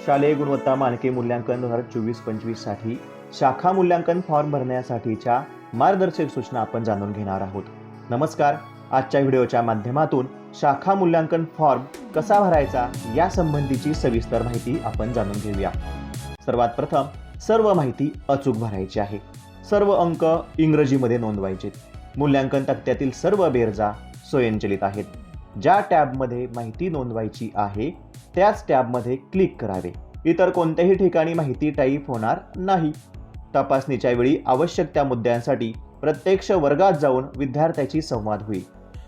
शालेय गुणवत्ता मानके मूल्यांकन 2024-25 साठी शाखा मूल्यांकन फॉर्म भरण्यासाठीच्या मार्गदर्शक सूचना आपण जाणून घेणार आहोत. नमस्कार. आजच्या व्हिडिओच्या माध्यमातून शाखा मूल्यांकन फॉर्म कसा भरायचा या संबंधीची सविस्तर माहिती आपण जाणून घेऊया. सर्वात प्रथम सर्व माहिती अचूक भरायची आहे. सर्व अंक इंग्रजीमध्ये नोंदवायचे. मूल्यांकन तक्त्यातील सर्व बेरजा स्वयंचलित आहेत. ज्या टॅबमध्ये माहिती नोंदवायची आहे त्याच टॅबमध्ये क्लिक करावे. इतर कोणत्याही ठिकाणी माहिती टाईप होणार नाही. तपासणीच्या वेळी आवश्यक त्या मुद्द्यांसाठी प्रत्यक्ष वर्गात जाऊन विद्यार्थ्याची संवाद होईल.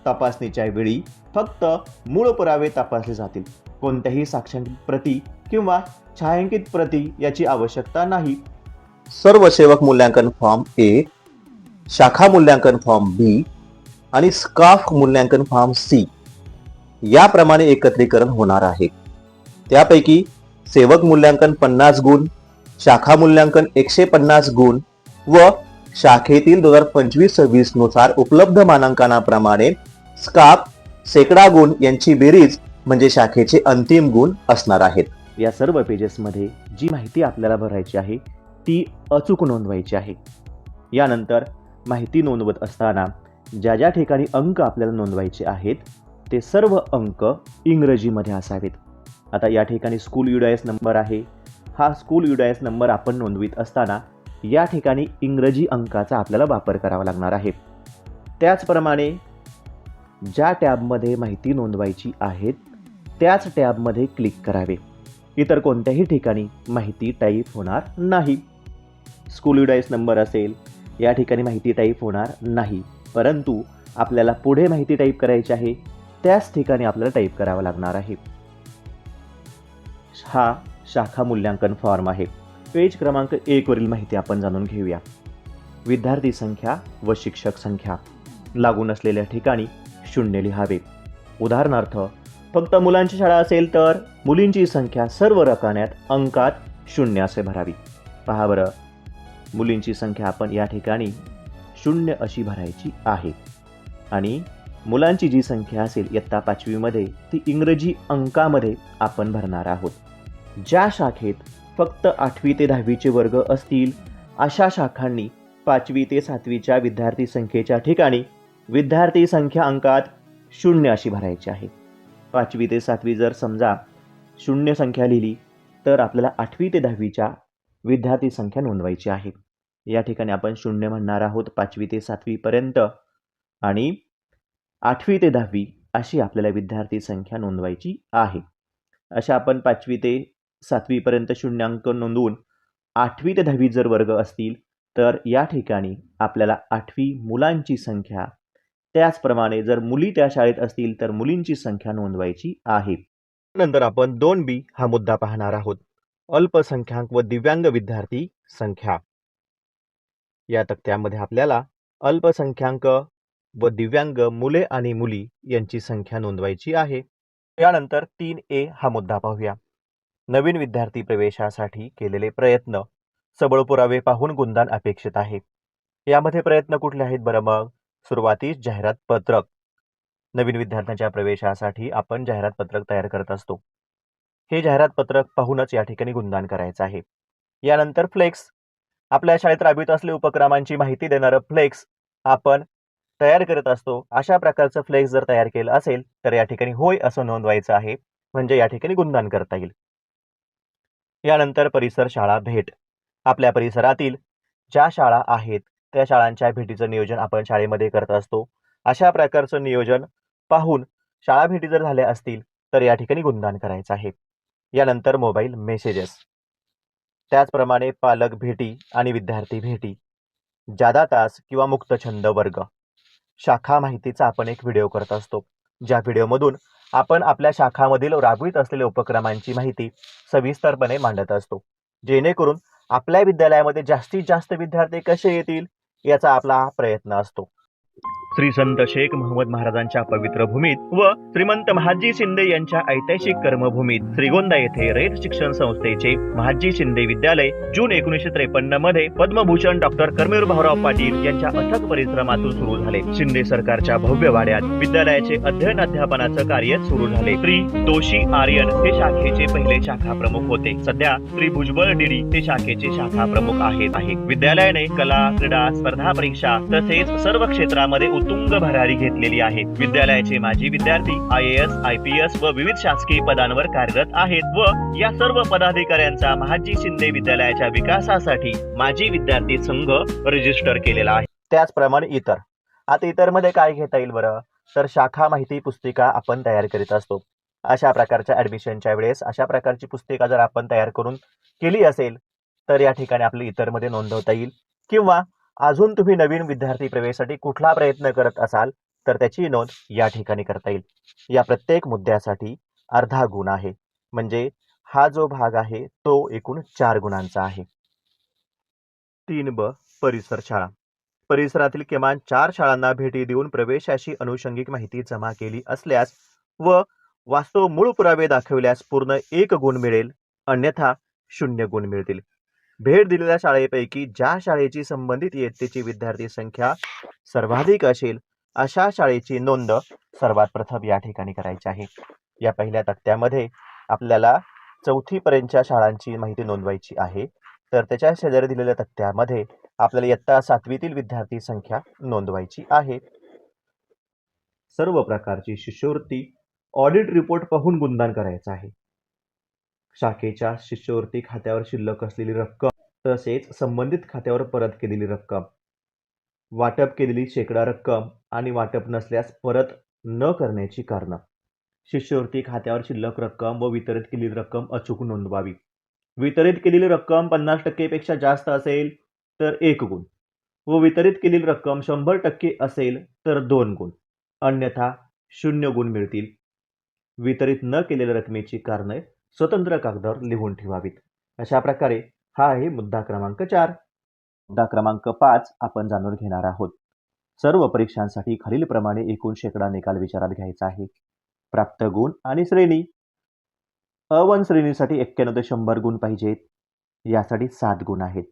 तपासणीच्या वेळी फक्त मूळ पुरावे तपासले जातील. कोणत्याही साक्षांकित प्रती किंवा छायांकित प्रती याची आवश्यकता नाही. सर्व सेवक मूल्यांकन फॉर्म ए, शाखा मूल्यांकन फॉर्म बी आणि स्काफ मूल्यांकन फॉर्म सी याप्रमाणे एकत्रीकरण होणार आहे. त्यापैकी सेवक मूल्यांकन 50 गुण, शाखा मूल्यांकन 150 गुण व शाखेतील 2025-26 नुसार उपलब्ध मानांकनाप्रमाणे स्काफ शेकडा गुण यांची बेरीज म्हणजे शाखेचे अंतिम गुण असणार आहेत. या सर्व पेजेसमध्ये जी माहिती आपल्याला भरायची आहे ती अचूक नोंदवायची आहे. यानंतर माहिती नोंदवत असताना ज्या ज्या ठिकाणी अंक आपल्याला नोंदवायचे आहेत ते सर्व अंक इंग्रजीमध्ये असावेत. आता या ठिकाणी स्कूल UDIS नंबर आहे. हा स्कूल UDIS नंबर आपण नोंदवित असताना या ठिकाणी इंग्रजी अंकाचा आपल्याला वापर करावा लागणार आहे. त्याचप्रमाणे ज्या टॅबमध्ये माहिती नोंदवायची आहे त्याच टॅबमध्ये क्लिक करावे. इतर कोणत्याही ठिकाणी माहिती टाईप होणार नाही. स्कूल UDIS नंबर असेल या ठिकाणी माहिती टाईप होणार नाही, परंतु आपल्याला पुढे माहिती टाईप करायची आहे त्याच ठिकाणी आपल्याला टाईप करावं लागणार आहे. हा शाखा मूल्यांकन फॉर्म आहे. पेज क्रमांक 1 वरील माहिती आपण जाणून घेऊया. विद्यार्थी संख्या व शिक्षक संख्या लागून असलेल्या ठिकाणी शून्य लिहावे. उदाहरणार्थ फक्त मुलांची शाळा असेल तर मुलींची संख्या सर्व रकान्यात अंकात 0 असे भरावी. पहा बरं, मुलींची संख्या आपण या ठिकाणी 0 अशी भरायची आहे आणि मुलांची जी संख्या असेल इयत्ता 5वी मध्ये ती इंग्रजी अंकामध्ये आपण भरणार आहोत. ज्या शाखेत फक्त 8वी ते 10वी चे वर्ग असतील अशा शाखांनी 5वी ते 7वीच्या विद्यार्थी संख्येच्या ठिकाणी विद्यार्थी संख्या अंकात 0 अशी भरायची आहे. 5वी ते 7वी जर समजा 0 संख्या लिहिली तर आपल्याला 8वी ते 10वीच्या विद्यार्थी संख्या नोंदवायची आहे. या ठिकाणी आपण 0 म्हणणार आहोत 5वी ते 7वी पर्यंत आणि 8वी ते 10वी अशी आपल्याला विद्यार्थी संख्या नोंदवायची आहे. अशा आपण 5वी ते 7वी पर्यंत 0 अंक नोंदवून 8वी ते 10वी जर वर्ग असतील तर या ठिकाणी आपल्याला 8वी मुलांची संख्या, त्याचप्रमाणे जर मुली त्या शाळेत असतील तर मुलींची संख्या नोंदवायची आहे. नंतर आपण 2B हा मुद्दा पाहणार आहोत. अल्पसंख्याक व दिव्यांग विद्यार्थी संख्या. या तक्त्यामध्ये आपल्याला अल्पसंख्याक व दिव्यांग मुले आणि मुली यांची संख्या नोंदवायची आहे. यानंतर 3A हा मुद्दा पाहूया. नवीन विद्यार्थी प्रवेशासाठी केलेले प्रयत्न, सबळ पुरावे पाहून गुणदान अपेक्षित आहे. यामध्ये प्रयत्न कुठले आहेत बरं मग? सुरुवातीस जाहिरात पत्रक. नवीन विद्यार्थ्यांच्या प्रवेशासाठी आपण जाहिरात पत्रक तयार करत असतो. हे जाहिरात पत्रक पाहूनच या ठिकाणी गुणदान करायचं आहे. यानंतर फ्लेक्स. आपल्या शाळेत राबवित असलेल्या उपक्रमांची माहिती देणारं फ्लेक्स आपण तयार करत असतो. अशा प्रकारचं फ्लेक्स जर तयार केलं असेल तर या ठिकाणी होय असं नोंदवायचं आहे, म्हणजे या ठिकाणी गुणदान करता येईल. यानंतर परिसर शाळा भेट. आपल्या परिसरातील ज्या शाळा आहेत त्या शाळांच्या भेटीचं नियोजन आपण शाळेमध्ये करत असतो. अशा प्रकारचं नियोजन पाहून शाळा भेटी जर झाल्या असतील तर या ठिकाणी गुणदान करायचं आहे. यानंतर मोबाईल मेसेजेस. त्याचप्रमाणे पालक भेटी आणि विद्यार्थी भेटी, जादा तास किंवा मुक्त छंद वर्ग. शाखा माहितीचा आपण एक व्हिडिओ करत असतो, ज्या व्हिडिओमधून आपण आपल्या शाखामधील राबवित असलेल्या उपक्रमांची माहिती सविस्तरपणे मांडत असतो, जेणेकरून आपल्या विद्यालयामध्ये जास्तीत जास्त विद्यार्थी कसे येतील याचा आपला प्रयत्न असतो. श्री संत शेख महमद महाराजांच्या पवित्र भूमीत व श्रीमंत महाजी शिंदे यांच्या ऐतिहासिक कर्मभूमीत श्रीगोंदा येथे रयत शिक्षण संस्थेचे महाजी शिंदे विद्यालय जून 1953 मध्ये पद्मभूषण डॉक्टर कर्मवीर भाऊराव पाटील यांच्या अथक परिश्रमातून सुरू झाले. शिंदे सरकारच्या भव्य वाड्यात विद्यालयाचे अध्ययन अध्यापनाचं कार्य सुरू झाले. श्री दोशी आर्यन हे शाखेचे पहिले शाखा प्रमुख होते. सध्या श्री भुजबळ डीडी हे शाखेचे शाखा प्रमुख आहेत. विद्यालयाने कला, क्रीडा, स्पर्धा परीक्षा तसेच सर्व क्षेत्रामध्ये उत्तुंग भरारी घेतलेली आहे. विद्यालयाचे माजी विद्यार्थी IAS, IPS व विविध शासकीय पदांवर कार्यरत आहेत व या सर्व पदाधिकाऱ्यांचा महाजी शिंदे विद्यालयाच्या विकासासाठी माजी विद्यार्थी संघ रजिस्टर केलेला आहे. त्याचप्रमाणे इतर. आता इतर मध्ये काय घेता येईल बरं, तर शाखा माहिती पुस्तिका आपण तयार करीत असतो. अशा प्रकारच्या ऍडमिशनच्या वेळेस अशा प्रकारची पुस्तिका जर आपण तयार करून केली असेल तर या ठिकाणी आपल्या इतर मध्ये नोंदवता येईल. किंवा अजून तुम्ही नवीन विद्यार्थी प्रवेशासाठी कुठला प्रयत्न करत असाल तर त्याची नोंद या ठिकाणी करता येईल. या प्रत्येक मुद्द्यासाठी अर्धा गुण आहे, म्हणजे हा जो भाग आहे तो एकूण 4 गुणांचा आहे. 3ब परिसर शाळा. परिसरातील किमान 4 शाळांना भेटी देऊन प्रवेशाशी अनुषंगिक माहिती जमा केली असल्यास व वास्तव मूळ पुरावे दाखविल्यास पूर्ण 1 गुण मिळेल, अन्यथा 0 गुण मिळतील. भेट दिलेल्या शाळेपैकी ज्या शाळेची संबंधित इयत्तेची विद्यार्थी संख्या सर्वाधिक असेल अशा शाळेची नोंद सर्वात प्रथम या ठिकाणी करायची आहे. या पहिल्या तक्त्यामध्ये आपल्याला 4थी पर्यंतच्या शाळांची माहिती नोंदवायची आहे, तर त्याच्या शेजारी दिलेल्या तक्त्यामध्ये आपल्याला इयत्ता 7वीतील विद्यार्थी संख्या नोंदवायची आहे. सर्व प्रकारची शिष्यवृत्ती ऑडिट रिपोर्ट पाहून गुणदान करायचं आहे. शाखेच्या शिष्यवृत्ती खात्यावर शिल्लक असलेली रक्कम तसेच संबंधित खात्यावर परत केलेली रक्कम, वाटप केलेली शेकडा रक्कम आणि वाटप नसल्यास परत न करण्याची कारणं, शिष्यवृत्ती खात्यावर शिल्लक रक्कम व वितरित केलेली रक्कम अचूक नोंदवावी. वितरित केलेली रक्कम 50% पेक्षा जास्त असेल तर 1 गुण व वितरित केलेली रक्कम 100% असेल तर 2 गुण, अन्यथा 0 गुण मिळतील. वितरित न केलेल्या रकमेची कारणे स्वतंत्र कागदावर लिहून ठेवावीत. अशा प्रकारे हा आहे मुद्दा क्रमांक 4. मुद्दा क्रमांक 5 आपण जाणून घेणार आहोत. सर्व परीक्षांसाठी खालीलप्रमाणे एकूण शेकडा निकाल विचारात घ्यायचा आहे. प्राप्त गुण आणि श्रेणी. अ1 श्रेणीसाठी 91 ते 100 गुण पाहिजेत, यासाठी 7 गुण आहेत.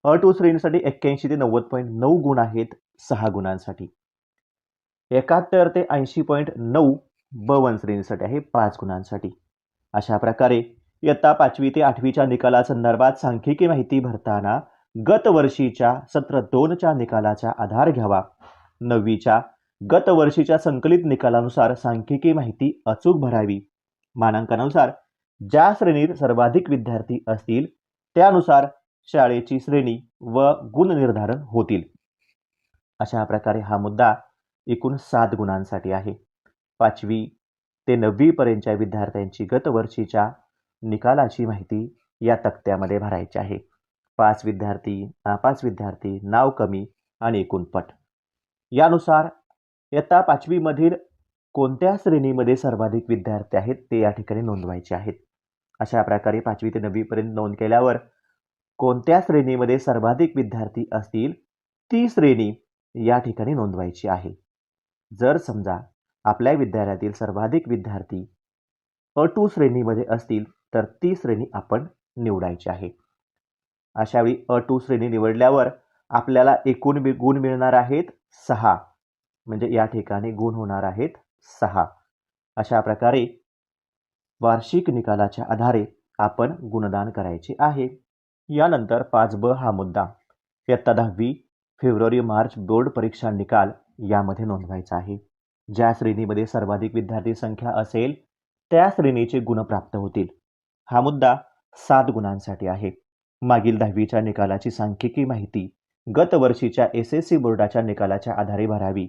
अ2 श्रेणीसाठी 81 ते 90.9 गुण आहेत 6 गुणांसाठी. 71 ते 80.9 ब1 श्रेणीसाठी आहे 5 गुणांसाठी. अशा प्रकारे इयत्ता 5वी ते 8वीच्या निकालासंदर्भात सांख्यिकी माहिती भरताना गत वर्षीच्या सत्र 2च्या निकालाचा आधार घ्यावा. 9वीच्या गत वर्षीच्या संकलित निकालानुसार सांख्यिकी माहिती अचूक भरावी. मानांकनानुसार ज्या श्रेणीत सर्वाधिक विद्यार्थी असतील त्यानुसार शाळेची श्रेणी व गुण निर्धारण होतील. अशा प्रकारे हा मुद्दा एकूण 7 गुणांसाठी आहे. 5वी ते 9वी पर्यंतच्या विद्यार्थ्यांची गत वर्षीच्या निकालाची माहिती या तक्त्यामध्ये भरायची आहे. 5 विद्यार्थी, नापास विद्यार्थी, नाव कमी आणि एकूण पट. यानुसार इयत्ता 5वी मधील कोणत्या श्रेणीमध्ये सर्वाधिक विद्यार्थी आहेत ते या ठिकाणी नोंदवायचे आहेत. अशा प्रकारे 5वी ते 9वी पर्यंत नोंद केल्यावर कोणत्या श्रेणीमध्ये सर्वाधिक विद्यार्थी असतील ती श्रेणी या ठिकाणी नोंदवायची आहे. जर समजा आपल्या विद्यालयातील सर्वाधिक विद्यार्थी अ2 श्रेणीमध्ये असतील तर ती श्रेणी आपण निवडायची आहे. अशावेळी अ2 श्रेणी निवडल्यावर आपल्याला एकूण गुण मिळणार आहेत 6, म्हणजे या ठिकाणी गुण होणार आहेत 6. अशा प्रकारे वार्षिक निकालाच्या आधारे आपण गुणदान करायचे आहे. यानंतर 5ब हा मुद्दा इयत्ता 10वी फेब्रुवारी-मार्च बोर्ड परीक्षा निकाल यामध्ये नोंदवायचा आहे. ज्या श्रेणीमध्ये सर्वाधिक विद्यार्थी संख्या असेल त्या श्रेणीचे गुण प्राप्त होतील. हा मुद्दा 7 गुणांसाठी आहे. मागील 10वीच्या निकालाची सांख्यिकी माहिती गत वर्षीच्या SSC बोर्डाच्या निकालाच्या आधारे भरावी.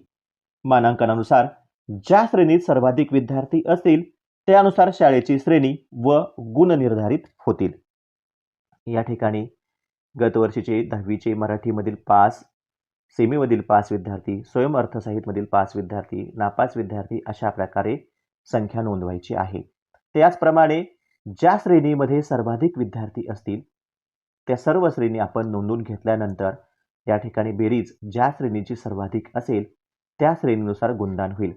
मानांकनानुसार ज्या श्रेणीत सर्वाधिक विद्यार्थी असतील त्यानुसार शाळेची श्रेणी व गुण निर्धारित होतील. या ठिकाणी गत वर्षीचे 10वीचे मराठीमधील 5, सेमीमधील 5 विद्यार्थी, स्वयं अर्थसाहित्यमधील 5 विद्यार्थी, नापास विद्यार्थी अशा प्रकारे संख्या नोंदवायची आहे. त्याचप्रमाणे ज्या श्रेणीमध्ये सर्वाधिक विद्यार्थी असतील त्या सर्व श्रेणी आपण नोंदवून घेतल्यानंतर या ठिकाणी बेरीज ज्या श्रेणीची सर्वाधिक असेल त्या श्रेणीनुसार गुणदान होईल.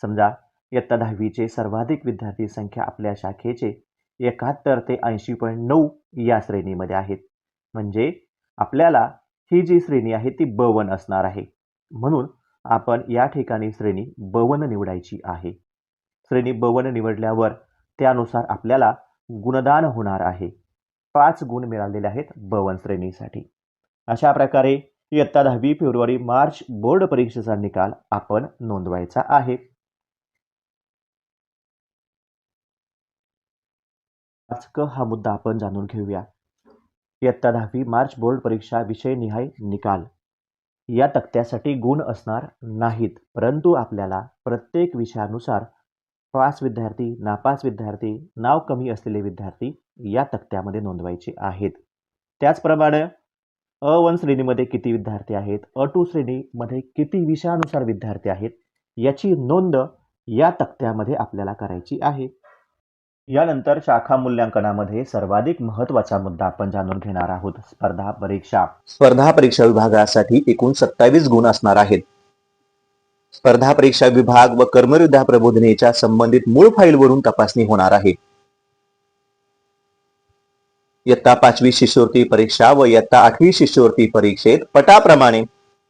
समजा इयत्ता 10वीचे सर्वाधिक विद्यार्थी संख्या आपल्या शाखेचे 71 ते 80.9 या श्रेणीमध्ये आहेत. म्हणजे आपल्याला ही जी श्रेणी आहे ती ब1 असणार आहे. म्हणून आपण या ठिकाणी श्रेणी ब1 निवडायची आहे. श्रेणी ब1 निवडल्यावर त्यानुसार आपल्याला गुणदान होणार आहे. 5 गुण मिळालेले आहेत ब1 श्रेणीसाठी. अशा प्रकारे इयत्ता 10वी फेब्रुवारी-मार्च बोर्ड परीक्षेचा निकाल आपण नोंदवायचा आहे. हा मुद्दा आपण जाणून घेऊया. इयत्ता 10वी मार्च बोर्ड परीक्षा विषयनिहाय निकाल या तक्त्यासाठी गुण असणार नाहीत, परंतु आपल्याला प्रत्येक विषयानुसार पास विद्यार्थी, नापास विद्यार्थी, नाव कमी असलेले विद्यार्थी या तक्त्यामध्ये नोंदवायचे आहेत. त्याचप्रमाणे अ1 श्रेणीमध्ये किती विद्यार्थी आहेत, अ2 श्रेणीमध्ये किती विषयानुसार विद्यार्थी आहेत याची नोंद या तक्त्यामध्ये आपल्याला करायची आहे. यानंतर शाखा मूल्यांकनामध्ये सर्वाधिक महत्त्वाचा मुद्दा आपण जाणून घेणार आहोत, स्पर्धा परीक्षा. स्पर्धा परीक्षा विभागासाठी एकूण 27 गुण असणार आहेत. स्पर्धा परीक्षा विभाग व कर्मयोद्धा प्रबोधिनीच्या संबंधित मूळ फाईलवरून तपासणी होणार आहे. इयत्ता 5वी शिष्यवृत्ती परीक्षा व इयत्ता 8वी शिष्यवृत्ती परीक्षेत पटाप्रमाणे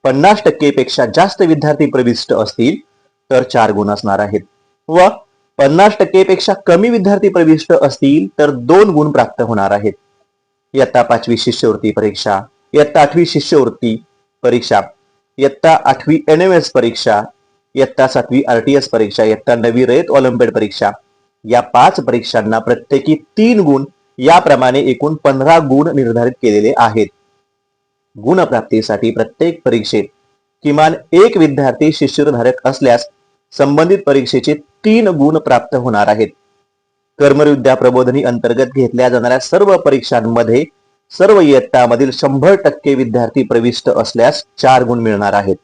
50% पेक्षा जास्त विद्यार्थी प्रविष्ट असतील तर 4 गुण असणार आहेत व 50% पेक्षा कमी विद्यार्थी प्रविष्ट असतील तर 2 गुण प्राप्त होणार आहेत. इयत्ता 5वी शिष्यवृत्ती परीक्षा, इयत्ता 8वी शिष्यवृत्ती परीक्षा, इयत्ता 8वी NMS परीक्षा, इयत्ता 7वी RTS परीक्षा, इयत्ता 9वी रयत ऑलिम्पियाड परीक्षा या 5 परीक्षांना प्रत्येकी 3 गुण याप्रमाणे एकूण 15 गुण निर्धारित केलेले आहेत. गुणप्राप्तीसाठी प्रत्येक परीक्षेत किमान एक विद्यार्थी शिष्यवृत्तीधारक असल्यास संबंधित परीक्षेचे 3 गुण प्राप्त होणार आहेत. कर्मविद्या प्रबोधिनी अंतर्गत घेतल्या जाणाऱ्या सर्व परीक्षांमध्ये सर्व इयत्तामधील 100% विद्यार्थी प्रविष्ट असल्यास 4 गुण मिळणार आहेत,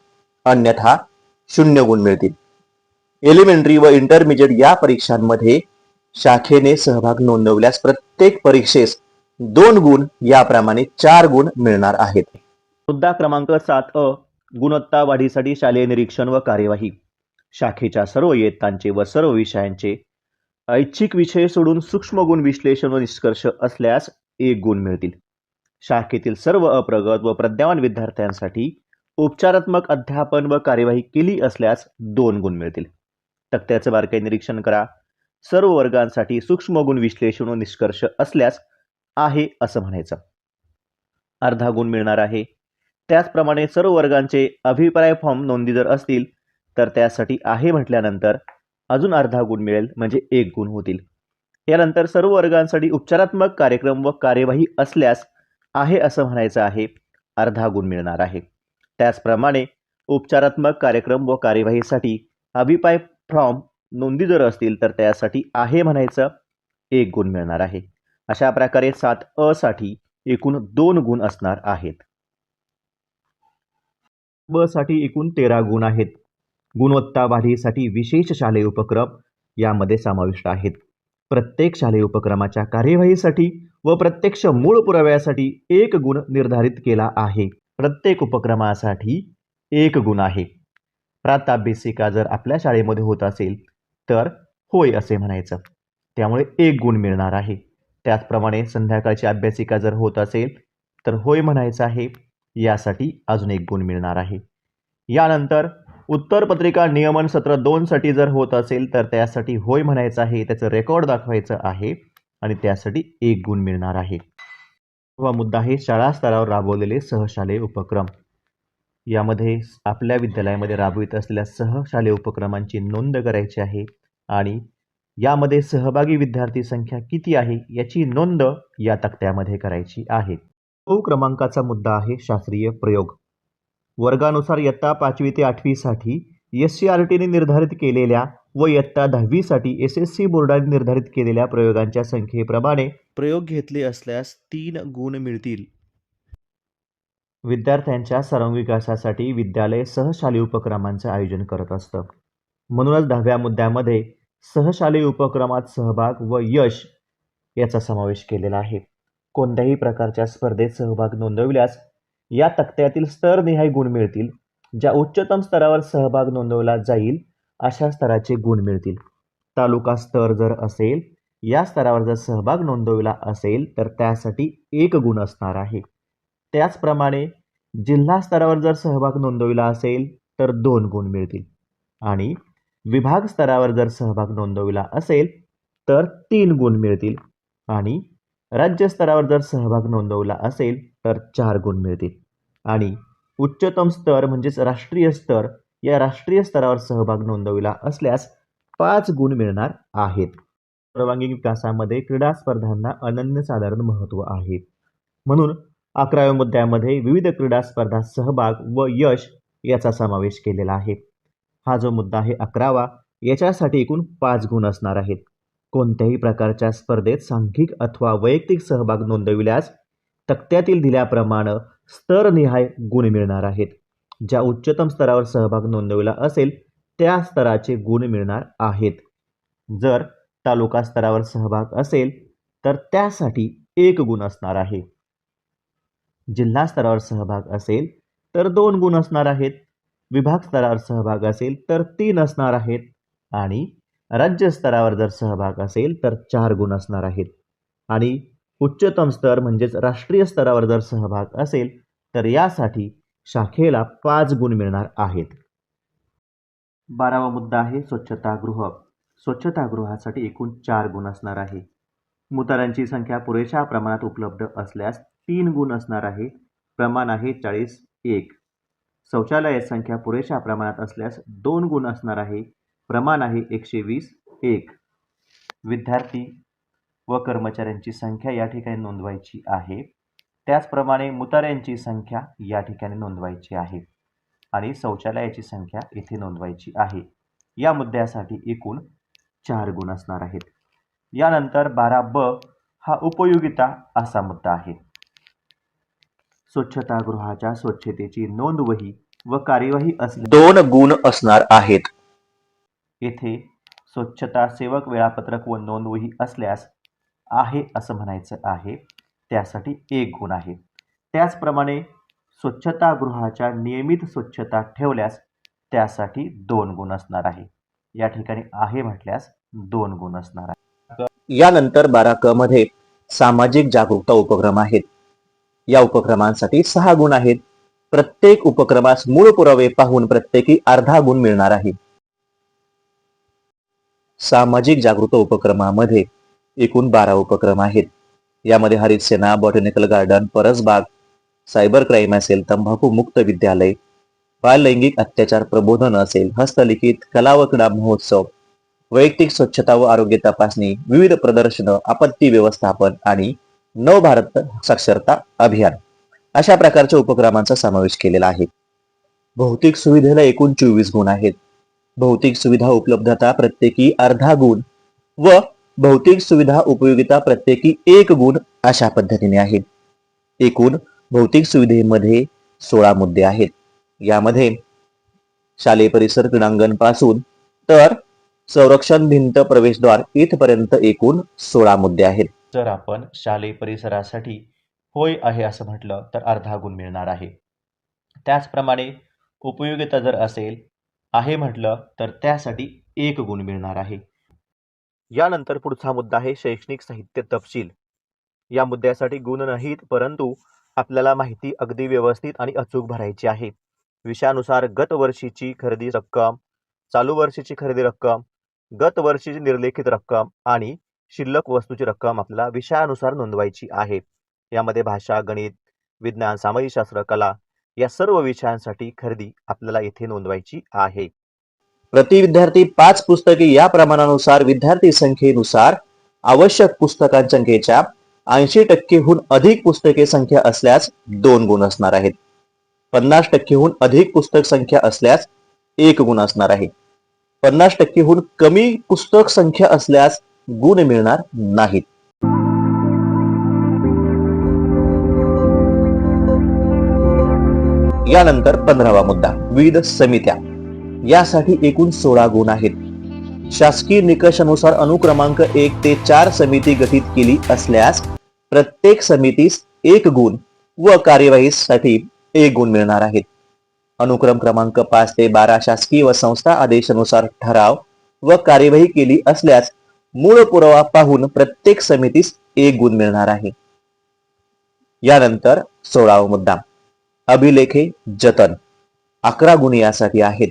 अन्यथा 0 गुण मिळतील. एलिमेंटरी व इंटरमिजिएट या परीक्षांमध्ये शाखेने सहभाग नोंदवल्यास प्रत्येक परीक्षेस 2 गुण याप्रमाणे 4 गुण मिळणार आहेत. मुद्दा क्रमांक 7 गुणवत्ता वाढीसाठी शालेय निरीक्षण व कार्यवाही. शाखेच्या सर्व इयत्तांचे व सर्व विषयांचे ऐच्छिक विषय सोडून सूक्ष्म गुण विश्लेषण व निष्कर्ष असल्यास 1 गुण मिळतील. शाखेतील सर्व अप्रगत व प्रज्ञावान विद्यार्थ्यांसाठी उपचारात्मक अध्यापन व कार्यवाही केली असल्यास 2 गुण मिळतील. तक्त्याचे बारकाई निरीक्षण करा. सर्व वर्गांसाठी सूक्ष्म गुण विश्लेषण व निष्कर्ष असल्यास आहे असं म्हणायचं, अर्धा गुण मिळणार आहे. त्याचप्रमाणे सर्व वर्गांचे अभिप्राय फॉर्म नोंदी जर असतील तर त्यासाठी आहे म्हटल्यानंतर अजून अर्धा गुण मिळेल, म्हणजे 1 गुण होतील. यानंतर सर्व वर्गांसाठी उपचारात्मक कार्यक्रम व कार्यवाही असल्यास आहे असं म्हणायचं आहे, अर्धा गुण मिळणार आहे. त्याचप्रमाणे उपचारात्मक कार्यक्रम व कार्यवाहीसाठी अभिप्राय फॉर्म नोंदी जर असतील तर त्यासाठी आहे म्हणायचं, 1 गुण मिळणार आहे. अशा प्रकारे 7 साठी एकूण 2 गुण असणार आहेत. ब साठी एकूण 13 गुण आहेत. गुणवत्ता वाढीसाठी विशेष शालेय उपक्रम यामध्ये समाविष्ट आहेत. प्रत्येक शालेय उपक्रमाच्या कार्यवाहीसाठी व प्रत्यक्ष मूळ पुराव्यासाठी 1 गुण निर्धारित केला आहे. प्रत्येक उपक्रमासाठी 1 गुण आहे. प्रात्यभ्यासिका जर आपल्या शाळेमध्ये होत असेल तर होय असे म्हणायचं, त्यामुळे 1 गुण मिळणार आहे. त्याचप्रमाणे संध्याकाळची अभ्यासिका जर होत असेल तर होय म्हणायचं आहे, यासाठी अजून 1 गुण मिळणार आहे. यानंतर उत्तरपत्रिका नियमन सत्र 2 साठी जर होत असेल तर त्यासाठी होय म्हणायचं आहे, त्याचं रेकॉर्ड दाखवायचं आहे आणि त्यासाठी 1 गुण मिळणार आहे. हा मुद्दा आहे शाळा स्तरावर राबवलेले सहशालेय उपक्रम. यामध्ये आपल्या विद्यालयामध्ये राबवित असलेल्या सहशालेय उपक्रमांची नोंद करायची आहे आणि यामध्ये सहभागी विद्यार्थी संख्या किती आहे याची नोंद या तक्त्यामध्ये करायची आहे. 9 क्रमांकाचा मुद्दा आहे शास्त्रीय प्रयोग. वर्गानुसार इयत्ता 5वी ते 8वी साठी SCRTने निर्धारित केलेल्या व इयत्ता 10वी साठी SSC बोर्डाने निर्धारित केलेल्या प्रयोगांच्या संख्येप्रमाणे प्रयोग घेतले असल्यास 3 गुण मिळतील. विद्यार्थ्यांच्या सर्वांगीण विकासासाठी विद्यालय सहशालेय उपक्रमांचे आयोजन करत असतं. म्हणूनच 10व्या मुद्द्यामध्ये सहशालेय उपक्रमात सहभाग व यश याचा समावेश केलेला आहे. कोणत्याही प्रकारच्या स्पर्धेत सहभाग नोंदविल्यास या तक्त्यातील स्तरनिहाय गुण मिळतील. ज्या उच्चतम स्तरावर सहभाग नोंदवला जाईल अशा स्तराचे गुण मिळतील. तालुका स्तर जर असेल, या स्तरावर जर सहभाग नोंदवला असेल तर त्यासाठी 1 गुण असणार आहे. त्याचप्रमाणे जिल्हा स्तरावर जर सहभाग नोंदवला असेल तर 2 गुण मिळतील आणि विभाग स्तरावर जर सहभाग नोंदवला असेल तर 3 गुण मिळतील आणि राज्य स्तरावर जर सहभाग नोंदवला असेल तर 4 गुण मिळतील आणि उच्चतम स्तर म्हणजेच राष्ट्रीय स्तर, या राष्ट्रीय स्तरावर सहभाग नोंदवला असल्यास 5 गुण मिळणार आहेत. सर्वांगीण विकासामध्ये क्रीडा स्पर्धांना अनन्यसाधारण महत्त्व आहे. म्हणून 11व्या मुद्द्यामध्ये विविध क्रीडा स्पर्धा सहभाग व यश याचा समावेश केलेला आहे. हा जो मुद्दा आहे 11वा, याच्यासाठी एकूण 5 गुण असणार आहेत. कोणत्याही प्रकारच्या स्पर्धेत सांघिक अथवा वैयक्तिक सहभाग नोंदविल्यास तक्त्यातील दिल्याप्रमाणे स्तरनिहाय गुण मिळणार आहेत. ज्या उच्चतम स्तरावर सहभाग नोंदवला असेल त्या स्तराचे गुण मिळणार आहेत. जर तालुका स्तरावर सहभाग असेल तर त्यासाठी 1 गुण असणार आहे. जिल्हा स्तरावर सहभाग असेल तर 2 गुण असणार आहेत. विभाग स्तरावर सहभाग असेल तर 3 असणार आहेत आणि राज्य स्तरावर जर सहभाग असेल तर 4 गुण असणार आहेत आणि उच्चतम स्तर म्हणजेच राष्ट्रीय स्तरावर जर सहभाग असेल तर यासाठी शाखेला 5 गुण मिळणार आहेत. 12वा मुद्दा आहे स्वच्छतागृह. स्वच्छतागृहासाठी एकूण 4 गुण असणार आहे. मुतारांची संख्या पुरेशा प्रमाणात उपलब्ध असल्यास 3 गुण असणार आहे. प्रमाण आहे 40:1. शौचालयाची संख्या पुरेशा प्रमाणात असल्यास 2 गुण असणार आहे. प्रमाण आहे 120:1. विद्यार्थी व कर्मचाऱ्यांची संख्या या ठिकाणी नोंदवायची आहे. त्याचप्रमाणे मुताऱ्यांची संख्या या ठिकाणी नोंदवायची आहे आणि शौचालयाची संख्या इथे नोंदवायची आहे. या मुद्द्यासाठी एकूण 4 गुण असणार आहेत. यानंतर 12ब हा उपयोगिता असा मुद्दा आहे. स्वच्छतागृहाच्या स्वच्छतेची नोंदवही व कार्यवाही असणे 2 गुण असणार आहेत. येथे स्वच्छता सेवक वेळापत्रक व नोंदवही असल्यास आहे असं म्हणायचं आहे, त्यासाठी 1 गुण आहे. त्याचप्रमाणे स्वच्छतागृहाच्या नियमित स्वच्छता ठेवल्यास त्यासाठी 2 गुण असणार आहे. या ठिकाणी आहे म्हटल्यास 2 गुण असणार आहे. यानंतर 12क मध्ये सामाजिक जागरूकता उपक्रम आहेत. या उपक्रमांसाठी 6 गुण आहेत. प्रत्येक उपक्रमास मूळ पुरावे पाहून प्रत्येकी अर्धा गुण मिळणार आहे. सामाजिक जागरूकता उपक्रमामध्ये एकूण 12 उपक्रम आहेत. यामध्ये हरित सेना, बॉटॅनिकल गार्डन, परसबाग, सायबर क्राईम असेल, तंबाखू मुक्त विद्यालय, बाल लैंगिक अत्याचार प्रबोधन असेल, हस्तलिखित कला व क्रीडा महोत्सव, वैयक्तिक स्वच्छता व आरोग्य तपासणी, विविध प्रदर्शनं, आपत्ती व्यवस्थापन आणि नवभारत साक्षरता अभियान अशा प्रकारच्या उपक्रमांचा समावेश केलेला आहे. भौतिक सुविधेला एकूण 24 गुण आहेत. भौतिक सुविधा उपलब्धता प्रत्येकी अर्धा गुण व भौतिक सुविधा उपयोगिता प्रत्येकी 1 गुण अशा पद्धतीने आहेत. एकूण भौतिक सुविधेमध्ये 16 मुद्दे आहेत. यामध्ये शालेय परिसर क्रीडांगण पासून तर संरक्षण भिंत प्रवेशद्वार इथपर्यंत एकूण 16 मुद्दे आहेत. जर आपण शालेय परिसरासाठी होय आहे असं म्हटलं तर अर्धा गुण मिळणार आहे. त्याचप्रमाणे उपयोगिता जर असेल आहे म्हटलं तर त्यासाठी 1 गुण मिळणार आहे. यानंतर पुढचा मुद्दा आहे शैक्षणिक साहित्य तपशील. या मुद्द्यासाठी गुण नाहीत, परंतु आपल्याला माहिती अगदी व्यवस्थित आणि अचूक भरायची आहे. विषयानुसार गत वर्षीची खरेदी रक्कम, चालू वर्षीची खरेदी रक्कम, गत वर्षीची निर्लेखित रक्कम आणि शिल्लक वस्तूची रक्कम आपल्याला विषयानुसार नोंदवायची आहे. यामध्ये भाषा, गणित, विज्ञान, सामाजिकशास्त्र, कला या सर्व विषयांसाठी खरेदी आपल्याला येथे नोंदवायची आहे. प्रति विद्यार्थी 5 पुस्तके या प्रमाणानुसार विद्यार्थी संख्येनुसार आवश्यक पुस्तकांच्या संख्येच्या 80% अधिक पुस्तके संख्या असल्यास 2 गुण असणार आहेत. 50% अधिक पुस्तक संख्या असल्यास 1 गुण असणार आहे. 50% कमी पुस्तक संख्या असल्यास गुण मिळणार नाहीत. यानंतर 15वा मुद्दा विविध समित्या. यासाठी एकूण 16 गुण आहेत. शासकीय निकषानुसार अनुक्रमांक 1 ते 4 समिती गठीत केली असल्यास प्रत्येक समितीस 1 गुण व कार्यवाहीसाठी 1 गुण मिळणार आहेत. अनुक्रम क्रमांक 5 ते 12 शासकीय व संस्था आदेशानुसार ठराव व कार्यवाही केली असल्यास मूळ पुरावा पाहून प्रत्येक समितीस 1 गुण मिळणार आहे. यानंतर 16वा मुद्दा, अभिलेखे जतन. 11 गुण यासाठी आहेत.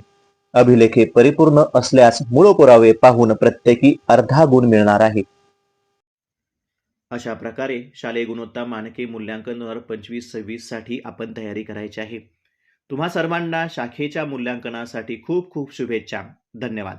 अभिलेखे परिपूर्ण असल्यास मूळ पुरावे पाहून प्रत्येकी अर्धा गुण मिळणार आहे. अशा प्रकारे शालेय गुणवत्ता मानके मूल्यांकन 2025-26 साठी आपण तयारी करायची आहे. तुम्हा सर्वांना शाखेच्या मूल्यांकनासाठी खूप खूप शुभेच्छा. धन्यवाद.